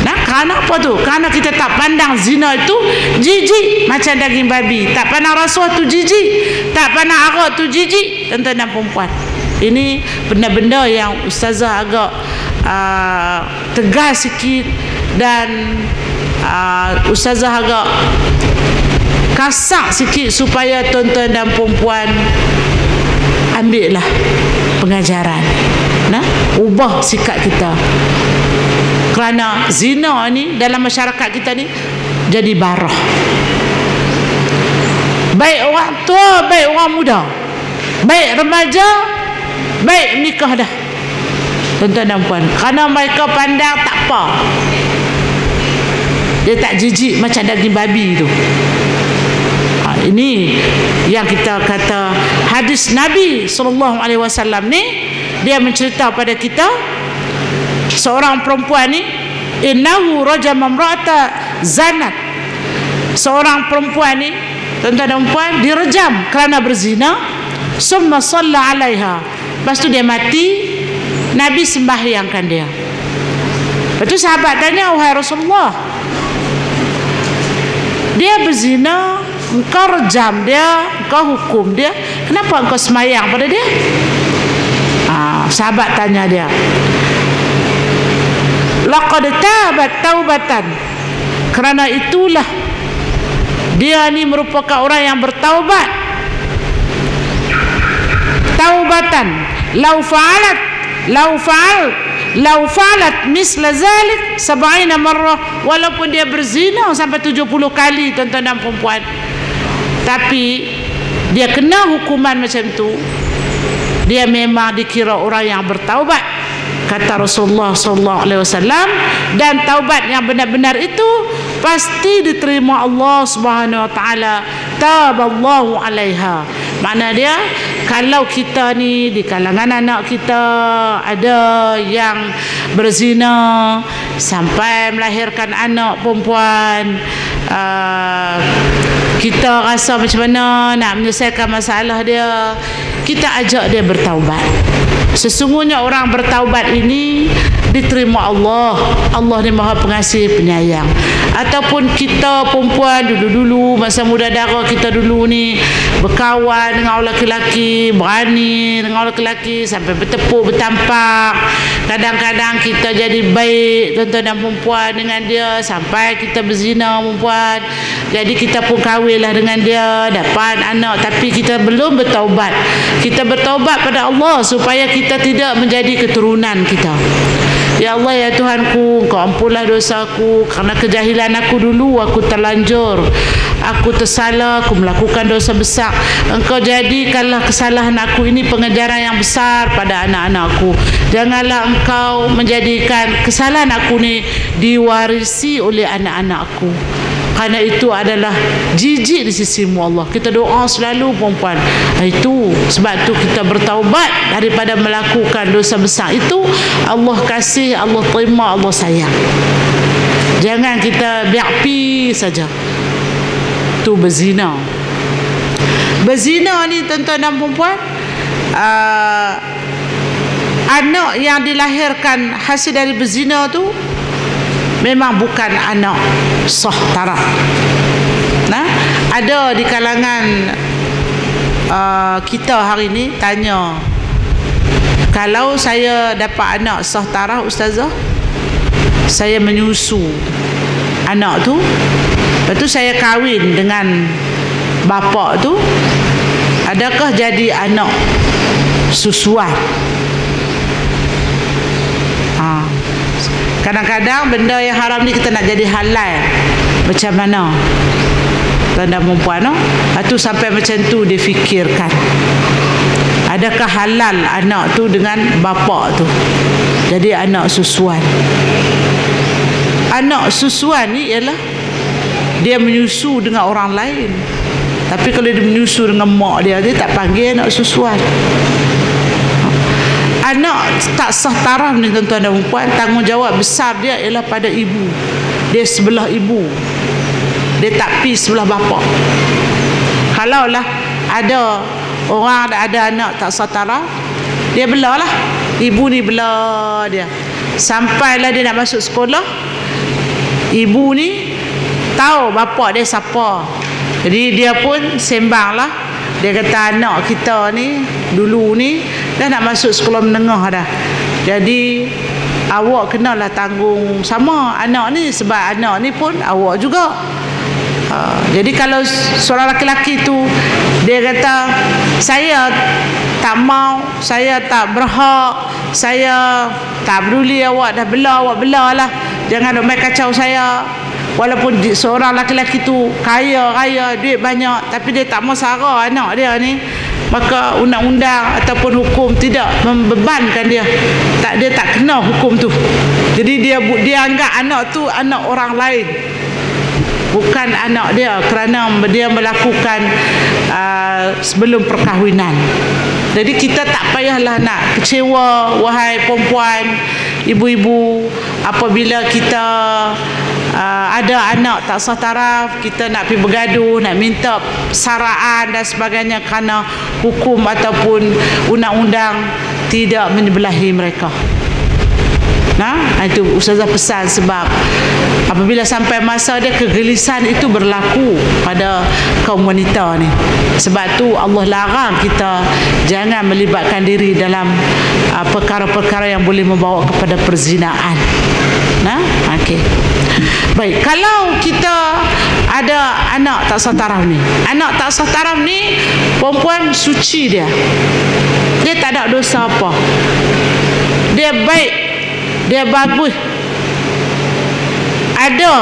Nah, kerana apa tu? Kerana kita tak pandang zina itu jijik macam daging babi, tak pandang rasuah tu jijik, tak pandang arak tu jijik, tuan-tuan dan perempuan. Ini benda-benda yang ustazah agak tegas sikit, dan ustazah agak kasar sikit supaya tuan-tuan dan perempuan ambillah pengajaran, nah, ubah sikap kita. Kerana zina ni dalam masyarakat kita ni jadi barah. Baik orang tua, baik orang muda, baik remaja, baik nikah dah, tuan-tuan dan puan. Kerana mereka pandang tak apa, dia tak jijik macam daging babi tu. Ini yang kita kata hadis Nabi SAW ni, dia mencerita pada kita seorang perempuan ni, innahu rajama imra'ata zanat. Seorang perempuan ni, tuan-tuan dan puan, direjam kerana berzina. Summa shalla 'alaiha. Lepas tu dia mati, Nabi sembahyangkan dia. Lepas tu sahabat tanya, wahai Rasulullah, dia berzina, engkau rejam dia, engkau hukum dia, kenapa engkau sembahyang pada dia? Sahabat tanya dia, laqad tabat taubatan, kerana itulah dia ni merupakan orang yang bertaubat. Taubatan lau fa'alat misla zalik 70 marrah, walaupun dia berzina sampai 70 kali, tuan-tuan dan perempuan, tapi dia kena hukuman macam tu, dia memang dikira orang yang bertaubat, kata Rasulullah SAW. Dan taubat yang benar-benar itu pasti diterima Allah Subhanahu Wa Taala. Taballahu 'alaiha. Makna dia, kalau kita ni di kalangan anak kita ada yang berzina sampai melahirkan anak perempuan, kita rasa macam mana nak menyelesaikan masalah dia, kita ajak dia bertaubat. Sesungguhnya orang bertaubat ini diterima Allah. Allah ni Maha Pengasih Penyayang. Ataupun kita perempuan dulu-dulu, masa muda dara kita dulu ni, berkawan dengan orang lelaki, berani dengan orang lelaki sampai bertepuk bertampak. Kadang-kadang kita jadi baik, tuan-tuan dan perempuan, dengan dia sampai kita berzina perempuan. Jadi kita pun kahwinlah dengan dia, dapat anak, tapi kita belum bertaubat. Kita bertaubat pada Allah supaya kita tidak menjadi keturunan kita. Ya Allah, ya Tuhanku, Engkau ampunlah dosaku, kerana kejahilan aku dulu, aku terlanjur, aku tersalah, aku melakukan dosa besar. Engkau jadikanlah kesalahan aku ini pengajaran yang besar pada anak-anakku. Janganlah Engkau menjadikan kesalahan aku ni diwarisi oleh anak-anakku, kerana itu adalah jijik di sisimu Allah. Kita doa selalu perempuan. Itu sebab tu kita bertaubat daripada melakukan dosa besar itu. Allah kasih, Allah terima, Allah sayang. Jangan kita biar pi saja. Tu berzina. Berzina ni tuan-tuan dan perempuan, anak yang dilahirkan hasil dari berzina tu memang bukan anak sah taraf. Nah, ada di kalangan kita hari ini tanya, kalau saya dapat anak sah taraf ustazah, saya menyusu anak tu, lepas tu saya kahwin dengan bapa tu, adakah jadi anak susuan? Kadang-kadang benda yang haram ni kita nak jadi halal, macam mana tuan dan perempuan no? Itu sampai macam tu dia fikirkan, adakah halal anak tu dengan bapa tu jadi anak susuan. Anak susuan ni ialah dia menyusu dengan orang lain, tapi kalau dia menyusu dengan mak dia, dia tak panggil anak susuan. Anak tak sah taraf ni tuan-tuan dan puan, tanggungjawab besar dia ialah pada ibu. Dia sebelah ibu, dia tak pi sebelah bapa. Kalaulah ada orang ada anak tak sah taraf, dia belalah, ibu ni bela dia sampailah dia nak masuk sekolah. ibu ni tahu bapa dia siapa. Jadi dia pun sembang lah. Dia kata anak kita ni dulu ni dah nak masuk sekolah menengah dah. Jadi awak kenalah tanggung sama anak ni, sebab anak ni pun awak juga. Jadi kalau seorang lelaki tu dia kata saya tak mau, saya tak berhak, saya tak peduli, awak dah bela, awak belalah, jangan main kacau saya. Walaupun seorang lelaki tu kaya raya, duit banyak, tapi dia tak mau sara anak dia ni, maka undang-undang ataupun hukum tidak membebankan dia. Dia tak kena hukum tu. Jadi dia anggap anak tu anak orang lain, bukan anak dia, kerana dia melakukan sebelum perkahwinan. Jadi kita tak payahlah nak kecewa, wahai perempuan, ibu-ibu, apabila kita ada anak tak sah taraf, kita nak pergi bergaduh, nak minta saraan dan sebagainya, kerana hukum ataupun undang-undang tidak menyebelahi mereka. Itu Ustazah pesan, sebab apabila sampai masa dia, kegelisahan itu berlaku pada kaum wanita ni. Sebab tu Allah larang kita jangan melibatkan diri dalam perkara-perkara yang boleh membawa kepada perzinaan. Okey. Baik, kalau kita ada anak tak sah taraf ni, anak tak sah taraf ni perempuan suci dia tak ada dosa apa, dia baik, dia bagus. Ada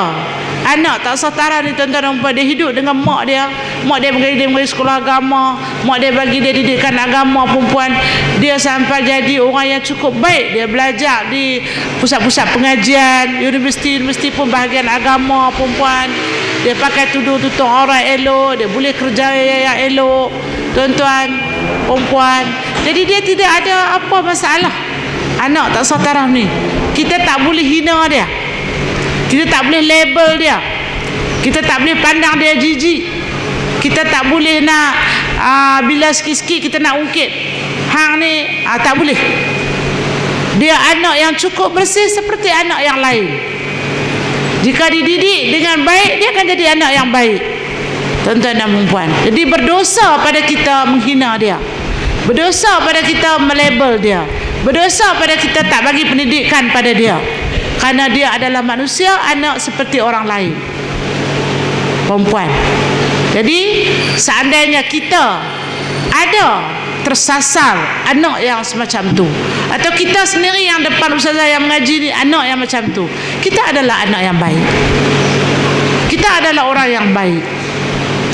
anak tak sah taraf ni, tuan-tuan dan puan, dia hidup dengan mak dia bagi dia sekolah agama, mak dia bagi dia didikan agama perempuan, dia sampai jadi orang yang cukup baik. Dia belajar di pusat-pusat pengajian, universiti pun bahagian agama perempuan. Dia pakai tutup orang elok, dia boleh kerja yang elok, tuan-tuan, perempuan. Jadi dia tidak ada apa masalah. Anak tak sah taraf ni, kita tak boleh hina dia, kita tak boleh label dia, kita tak boleh pandang dia jijik, kita tak boleh nak bila sikit-sikit kita nak ungkit hang ni, tak boleh. Dia anak yang cukup bersih seperti anak yang lain. Jika dididik dengan baik, dia akan jadi anak yang baik, tuan-tuan dan puan. Jadi berdosa pada kita menghina dia, berdosa pada kita melabel dia, berdosa pada kita tak bagi pendidikan pada dia, kerana dia adalah manusia, anak seperti orang lain, perempuan. Jadi seandainya kita ada tersasar anak yang semacam tu, atau kita sendiri yang depan ustazah yang mengaji ni anak yang macam tu, kita adalah anak yang baik, kita adalah orang yang baik,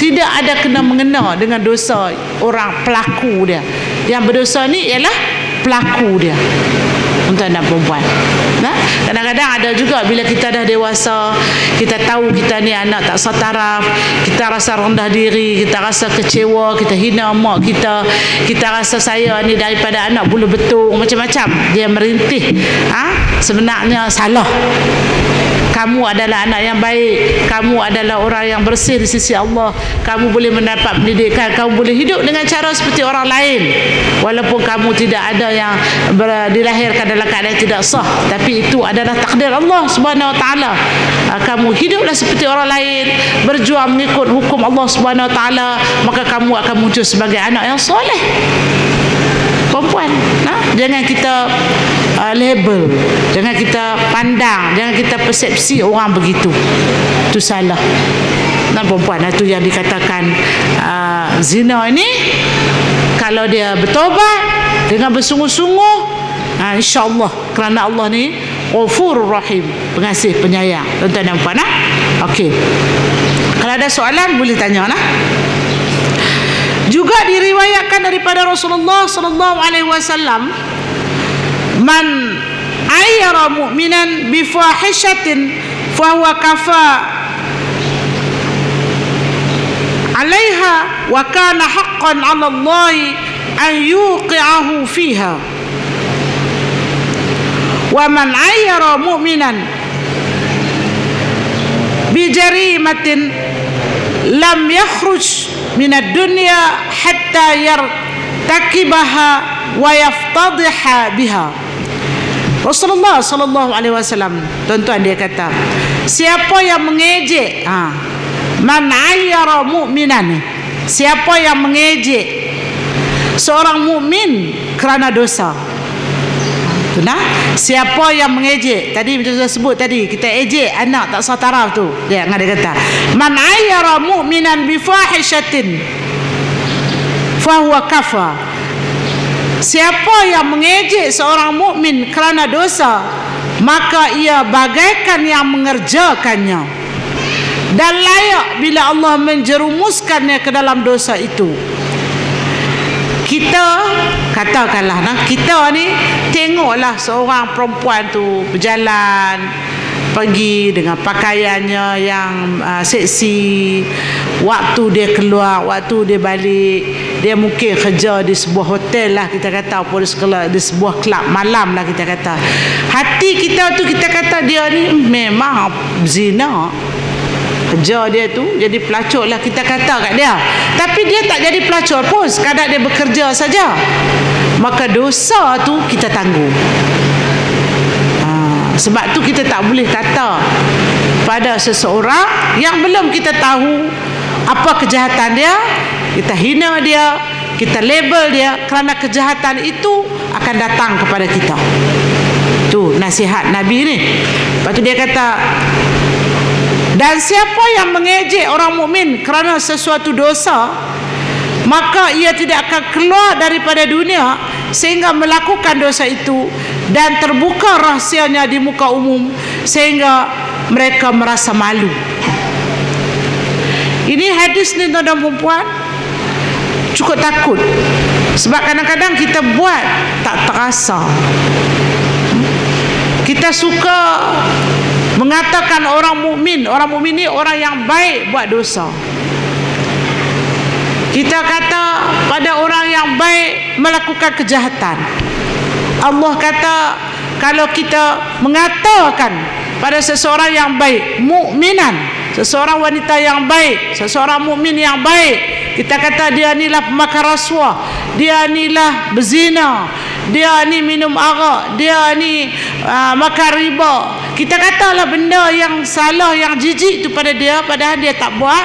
tidak ada kena mengena dengan dosa orang pelaku dia. Yang berdosa ni ialah pelaku dia, tuan-tuan dan perempuan. Kadang-kadang ada juga bila kita dah dewasa, kita tahu kita ni anak tak sah taraf, kita rasa rendah diri, kita rasa kecewa, kita hina mak kita, kita rasa saya ni daripada anak bulu betung, macam-macam dia merintih. Sebenarnya salah. Kamu adalah anak yang baik, kamu adalah orang yang bersih di sisi Allah, kamu boleh mendapat pendidikan, kamu boleh hidup dengan cara seperti orang lain, walaupun kamu tidak ada yang dilahirkan dalam keadaan tidak sah, tapi itu adalah takdir Allah Subhanahu Wa Taala. Kamu hiduplah seperti orang lain, berjuang mengikut hukum Allah Subhanahu Wa Taala, maka kamu akan muncul sebagai anak yang soleh, perempuan. Jangan kita label, jangan kita pandang, jangan kita persepsi orang begitu. Itu salah. Perempuan itu yang dikatakan zina ini, kalau dia bertobat dengan bersungguh-sungguh, insya-Allah, kerana Allah ni Ghafurur Rahim, pengasih penyayang, tuan-tuan dan puan. Okey, kalau ada soalan boleh tanya lah. Juga diriwayatkan daripada Rasulullah sallallahu alaihi wasallam, man ayyara mu'minan bi fahishatin fa huwa kafa 'alaiha wa kana haqqan 'ala Allah an yuqi'ahu fiha, wa man ayyara mu'minan bi jarimatin lam yakhruj min ad-dunya hatta yartakibaha wa yaftadhiha biha. Rasulullah sallallahu alaihi wasallam, tuan-tuan, dia kata Siapa yang mengejek, man ayyara mu'minan, siapa yang mengejek seorang mukmin kerana dosa. Nah, siapa yang mengejek, tadi macam saya sebut tadi, kita ejek anak tak sah taraf tu, dia kata man ayyara mu'minan bi fahishatin fahuwa kafa. Siapa yang mengejek seorang mukmin kerana dosa, maka ia bagaikan yang mengerjakannya, dan layak bila Allah menjerumuskannya ke dalam dosa itu. Kita katakanlah, kita ni tengoklah seorang perempuan tu berjalan pergi dengan pakaiannya yang seksi, waktu dia keluar, waktu dia balik, dia mungkin kerja di sebuah hotel lah kita kata, ataupun di sebuah kelab malam lah kita kata. Hati kita tu kita kata dia ni memang zina, kerja dia tu jadi pelacur lah kita kata kat dia. Tapi dia tak jadi pelacur pun, sekadar dia bekerja saja, maka dosa tu kita tanggung. Sebab tu kita tak boleh kata pada seseorang yang belum kita tahu apa kejahatan dia, kita hina dia, kita label dia, kerana kejahatan itu akan datang kepada kita. Tu nasihat Nabi ni. Lepas tu dia kata, dan siapa yang mengejek orang mukmin kerana sesuatu dosa, maka ia tidak akan keluar daripada dunia sehingga melakukan dosa itu, dan terbuka rahsianya di muka umum sehingga mereka merasa malu. Ini hadis ni tuan dan perempuan cukup takut, sebab kadang-kadang kita buat tak terasa. Kita suka mengatakan orang mukmin ni orang yang baik buat dosa. Kita kata pada orang yang baik melakukan kejahatan. Allah kata kalau kita mengatakan pada seseorang yang baik, mukminan, seseorang wanita yang baik, seseorang mukmin yang baik, kita kata dia inilah pemakan rasuah, dia inilah berzina, dia ni minum arak, dia ni makan riba. Kita katalah benda yang salah, yang jijik tu pada dia, padahal dia tak buat.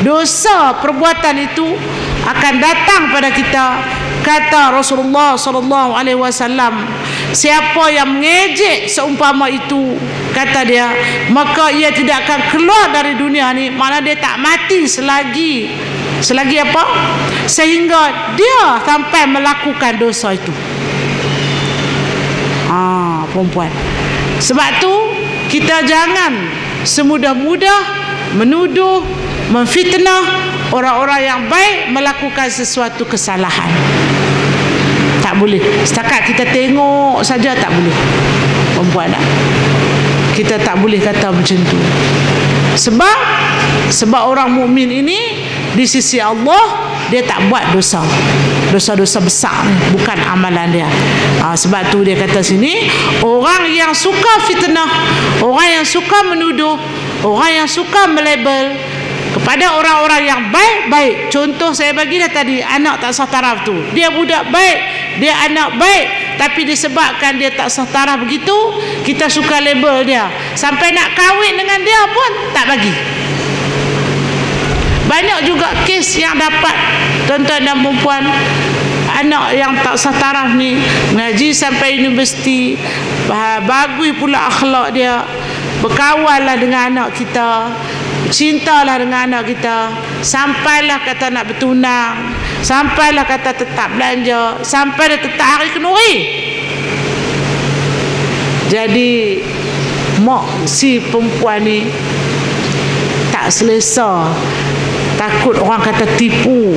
Dosa perbuatan itu akan datang pada kita. Kata Rasulullah SAW, siapa yang mengejek seumpama itu, kata dia, maka ia tidak akan keluar dari dunia ni, mana dia tak mati selagi apa? Sehingga dia sampai melakukan dosa itu. Perempuan. Sebab tu kita jangan semudah-mudah menuduh, memfitnah orang-orang yang baik melakukan sesuatu kesalahan. Tak boleh. Setakat kita tengok saja tak boleh. Perempuan tak? Kita tak boleh kata macam tu. Sebab orang mukmin ini di sisi Allah dia tak buat dosa-dosa besar ni, bukan amalan dia. Sebab tu dia kata sini, orang yang suka fitnah, orang yang suka menuduh, orang yang suka melabel kepada orang-orang yang baik-baik. Contoh saya bagi dah tadi, anak tak sah taraf tu, dia budak baik, dia anak baik, tapi disebabkan dia tak sah taraf begitu, kita suka label dia, sampai nak kahwin dengan dia pun tak bagi. Banyak juga kes yang dapat tuan-tuan dan perempuan, anak yang tak sah taraf ni mengaji sampai universiti, bagus pula akhlak dia, berkawanlah dengan anak kita, cintalah dengan anak kita, sampailah kata nak bertunang, sampailah kata tetap belanja, sampai dia tetap hari kenduri. Jadi mak si perempuan ni tak selesa, takut orang kata tipu,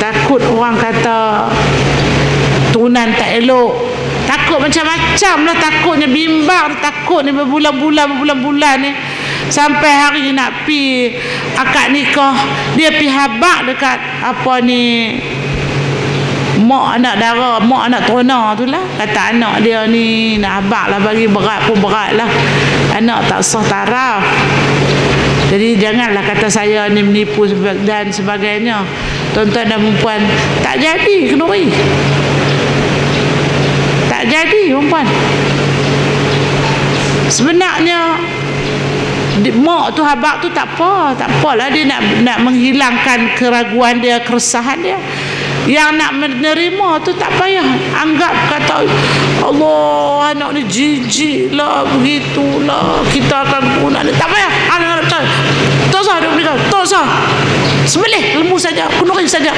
takut orang kata tunan tak elok, takut macam-macam lah, takutnya bimbang, takutnya berbulan-bulan ni, sampai hari nak pi akad nikah, dia pi habaq dekat apa ni, mak anak dara, mak anak terona tu lah, kata anak dia ni nak habaq lah, bagi berat pun berat lah, anak tak sah taraf. Jadi janganlah kata saya ni menipu dan sebagainya. Tuan-tuan dan perempuan, tak jadi kenduri, tak jadi perempuan. Sebenarnya mak tu habaq tu tak apalah dia nak menghilangkan keraguan dia, keresahan dia. Yang nak menerima tu tak payah, anggap kata Allah anak ni jijik lah, begitulah, kita akan guna dia. Tak payah, anak percaya. Tak usah dia berikan, tak usah, sembelih lembu saja, kenuri saja.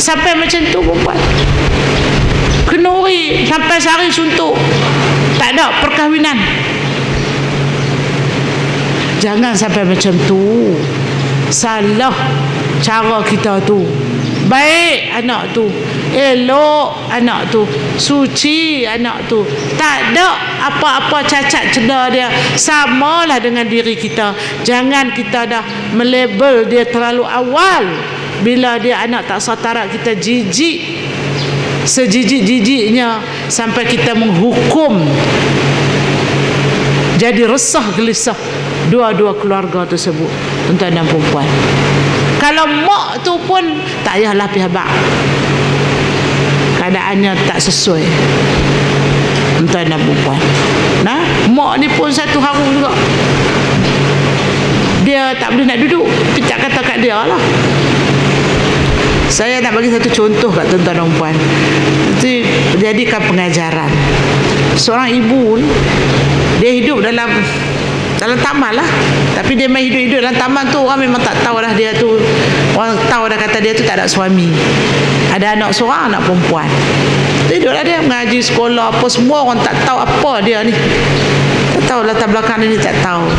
Sampai macam tu perempuan, kenuri sampai sehari suntuk, tak ada perkahwinan. Jangan sampai macam tu. Salah cara kita tu. Baik anak tu, elok anak tu, suci anak tu, tak ada apa-apa cacat cedera dia, samalah dengan diri kita. Jangan kita dah melabel dia terlalu awal. Bila dia anak tak satarat, kita jijik, sejijik-jijiknya sampai kita menghukum. Jadi resah gelisah dua-dua keluarga tersebut, tuan-tuan dan perempuan. Kalau mak tu pun tak payahlah pihak bak, keadaannya tak sesuai, tuan-tuan dan perempuan. Nah, mak ni pun satu haru juga, dia tak boleh nak duduk, kita kata kat dia lah. Saya nak bagi satu contoh kat tuan-tuan dan perempuan. Itu jadikan pengajaran. Seorang ibu ni, dia hidup dalam taman lah, tapi dia main hidup dalam taman tu, orang memang tak tahu dah dia tu, orang tahu dah kata dia tu tak ada suami, ada anak seorang, anak perempuan. Hiduplah dia mengaji sekolah apa, semua orang tak tahu apa dia ni, tak tahu latar belakang dia ni, tak tahu.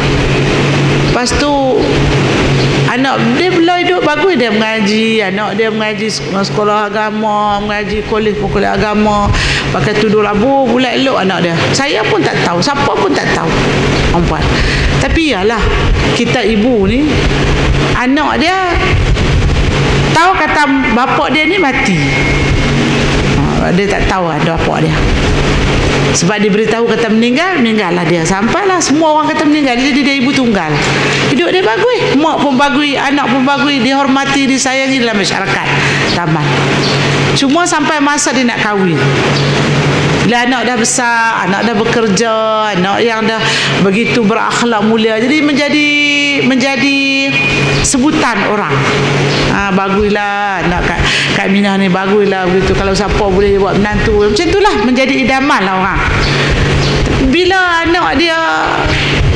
Lepas tu anak dia bila hidup bagus, dia mengaji, anak dia mengaji sekolah agama, mengaji kolej agama, pakai tudung labu bulat elok anak dia. Saya pun tak tahu, siapa pun tak tahu, perempuan. Tapi yalah, kita ibu ni, anak dia tahu kata bapak dia ni mati, dia tak tahu ada bapak dia. Sebab dia beritahu kata meninggal lah dia. Sampailah semua orang kata meninggal, jadi dia ibu tunggal. Hidup dia bagus, mak pun bagus, anak pun bagus, dihormati, disayangi dalam masyarakat taman. Cuma sampai masa dia nak kahwin, bila anak dah besar, anak dah bekerja, anak yang dah begitu berakhlak mulia, jadi menjadi sebutan orang. Baguslah anak Kak Minah ni, baguslah begitu. Kalau siapa boleh buat menantu, macam itulah, menjadi idaman lah orang. Bila anak dia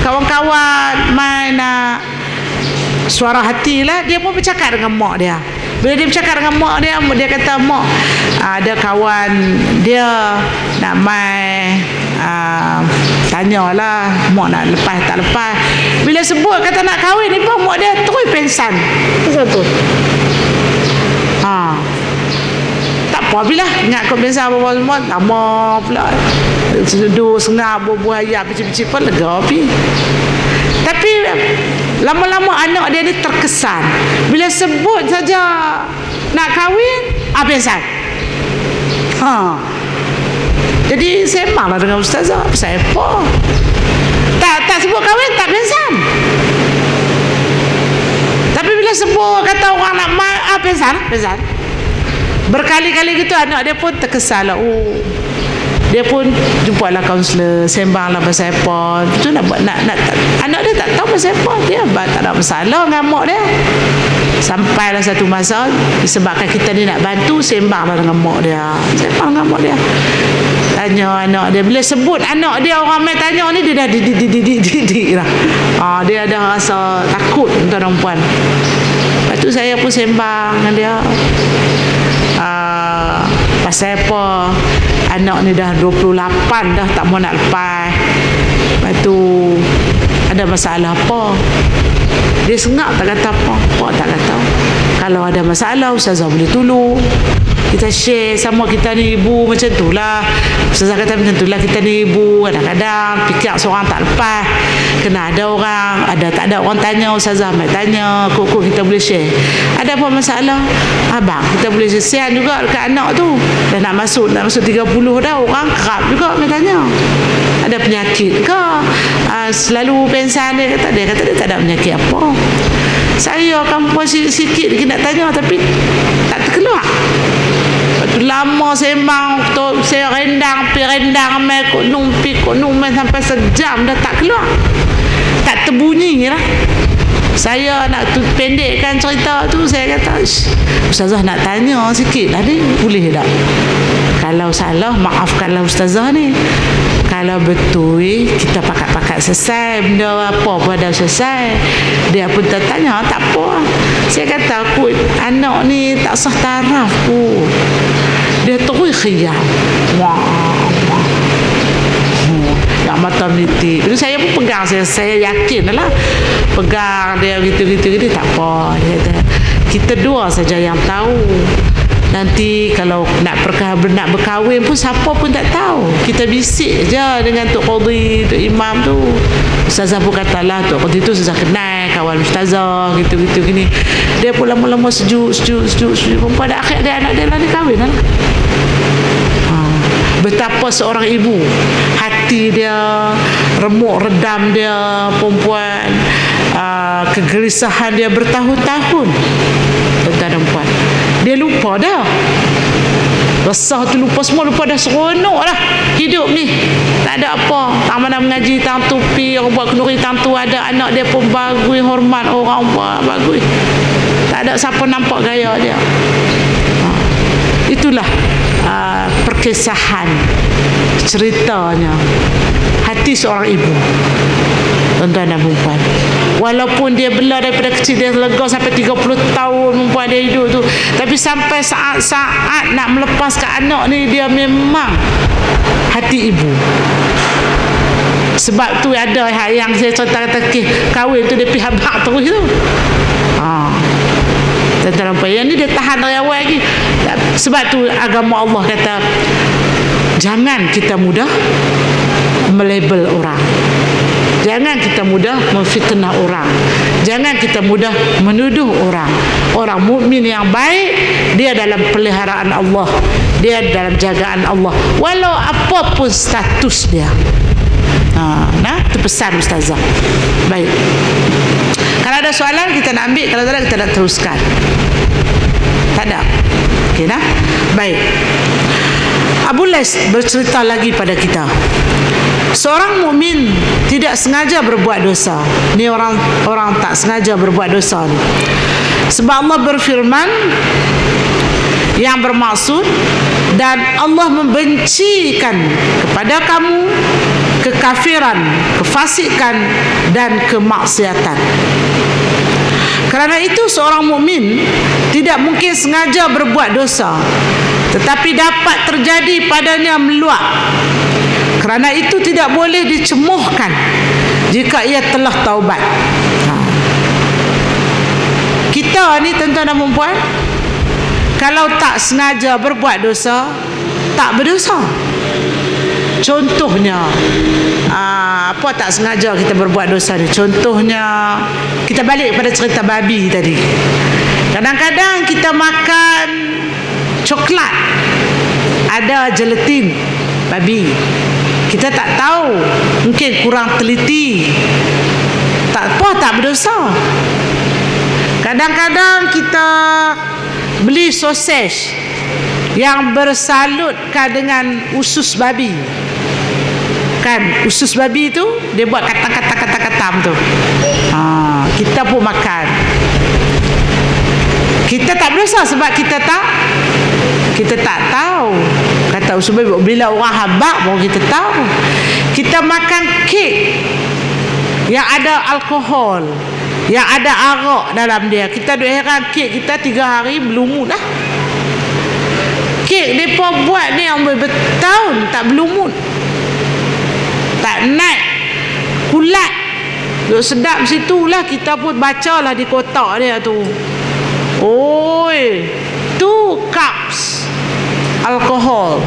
kawan-kawan main suara hati lah, dia pun bercakap dengan mak dia. Bila dia bercakap dengan mak dia, dia kata, mak, ada kawan dia nak main, tanyalah mak nak lepas tak lepas. Bila sebut kata nak kahwin ni pun, mak dia terus pengsan. Satu. Tak apa bila ingat kau pengsan apa semua, lama pula. Duduk sengah buah ayam picit-picit pun lega api. Tapi lama-lama anak dia ni terkesan. Bila sebut saja nak kahwin, pengsan. Jadi sembanglah dengan ustazah, pasal apa? Tak sebut kahwin, tak pengsan. Tapi bila sebut kata orang nak pengsan. Berkali-kali gitu anak dia pun terkesan lah. Dia pun jumpalah kaunselor, sembanglah pasal apa. Itu nak buat nak anak dia tak tahu pasal apa. Dia tak ada masalah dengan mak dia. Sampailah satu masa, disebabkan kita ni nak bantu, sembanglah dengan mak dia. Sembang dengan mak dia. Tanya anak dia. Bila sebut anak dia, orang main tanya ni, dia dah didik lah. Dia dah rasa takut, tuan-tuan dan puan. Lepas tu saya pun sembang dengan dia. Pasal apa anak ni dah 28 dah, tak mau nak lepas. Lepas tu ada masalah apa? Dia sengak, tak kata apa. Tak kata. Kalau ada masalah, ustazah boleh tolong. Kita share sama, kita ni ibu macam tu lah. Ustazah kata macam tu lah, kita ni ibu. Kadang-kadang fikir seorang tak lepas, kena ada orang, tak ada orang tanya, ustazah mai tanya, kok kita boleh share. Ada apa masalah? Abang, kita boleh share juga dekat anak tu. Dah nak masuk 30 dah, orang kerap juga mai tanya. Ada penyakit ke? Selalu pengsan dia kata dia tak ada penyakit apa. Saya akan puas sikit nak tanya, tapi tak terkeluar. Lama sembang tu, saya rendang mai kok num sampai sejam dah tak keluar. tak terbunyi lah. Saya nak pendekkan cerita tu, saya kata, Ustazah nak tanya sikit lah ni, boleh tak? Kalau salah, maafkanlah Ustazah ni. Kalau betul, kita pakat-pakat selesai, benda apa pun dah selesai. Dia pun tertanya, tak apa. Saya kata, aku anak ni tak sah taraf pun. Dia terus khiyam. Yang mata menitik. Jadi saya pun pegang, saya yakin lah. Pegang dia gitu-gitu, tak apa. Dia kata, kita dua saja yang tahu. Nanti kalau nak berkahwin pun siapa pun tak tahu. Kita bisik je dengan Tok Qadhi, Tok Imam tu. Ustazah pun katalah, Tok Qadhi tu Ustazah kenal kawan Ustazah gitu-gitu gini. Dia pun lama-lama sejuk. Pada akhir dia anak dia lah, dia kahwin lah. Betapa seorang ibu, hati dia, remuk redam dia, perempuan, kegelisahan dia bertahun-tahun. Tuan-tuan dan puan, dia lupa dah. Resah tu lupa semua, lupa dah, seronok lah hidup ni. Tak ada apa, tak mana mengaji, tang tupi, orang buat kenduri tang tu ada, anak dia pun bagus, hormat orang buat bagus. Tak ada siapa nampak gaya dia. Itulah perkisahan, ceritanya hati seorang ibu, tuan-tuan dan perempuan. Walaupun dia bela daripada kecil, dia lega sampai 30 tahun perempuan dia hidup tu, tapi sampai saat-saat nak melepaskan anak ni, dia memang hati ibu. Sebab tu ada yang saya cerita kata, kahwin tu dia pergi habak terus tu. Tuan-tuan dan puan, yang ni dia tahan dari awal lagi. Sebab tu agama Allah kata, jangan kita mudah melabel orang, jangan kita mudah memfitnah orang, jangan kita mudah menuduh orang. Orang mukmin yang baik, dia dalam peliharaan Allah, dia dalam jagaan Allah, walau apapun status dia. Itu pesan Ustazah. Baik, kalau ada soalan kita nak ambil, kalau tak ada kita nak teruskan. Tak ada? Okey dah? Baik. Abu Lais bercerita lagi pada kita. Seorang mukmin tidak sengaja berbuat dosa. Ni orang tak sengaja berbuat dosa ni. Sebab Allah berfirman yang bermaksud, dan Allah membencikan kepada kamu kekafiran, kefasikan dan kemaksiatan. Kerana itu seorang mukmin tidak mungkin sengaja berbuat dosa, tetapi dapat terjadi padanya meluap. Kerana itu tidak boleh dicemuhkan jika ia telah taubat. Kita ni tuan-tuan dan puan, kalau tak sengaja berbuat dosa, tak berdosa. Contohnya, apa tak sengaja kita berbuat dosa ni? Contohnya, kita balik pada cerita babi tadi. Kadang-kadang kita makan coklat, ada gelatin babi. Kita tak tahu, mungkin kurang teliti. Tak apa, tak berdosa. Kadang-kadang kita beli sosis yang bersalutkan dengan usus babi. Kan usus babi tu dia buat katam tu. Kita pun makan. Kita tak berdosa sebab kita tak tahu. Kata usus babi, bila orang habaq baru kita tahu. Kita makan kek yang ada alkohol, yang ada arak dalam dia. Kita duk heran, kek kita 3 hari berlumut dah. Kek mereka buat ni yang bertahun tak berlumut, tak naik kulat, duk sedap situlah. Kita pun bacalah di kotak dia tu, oi 2 cups alkohol.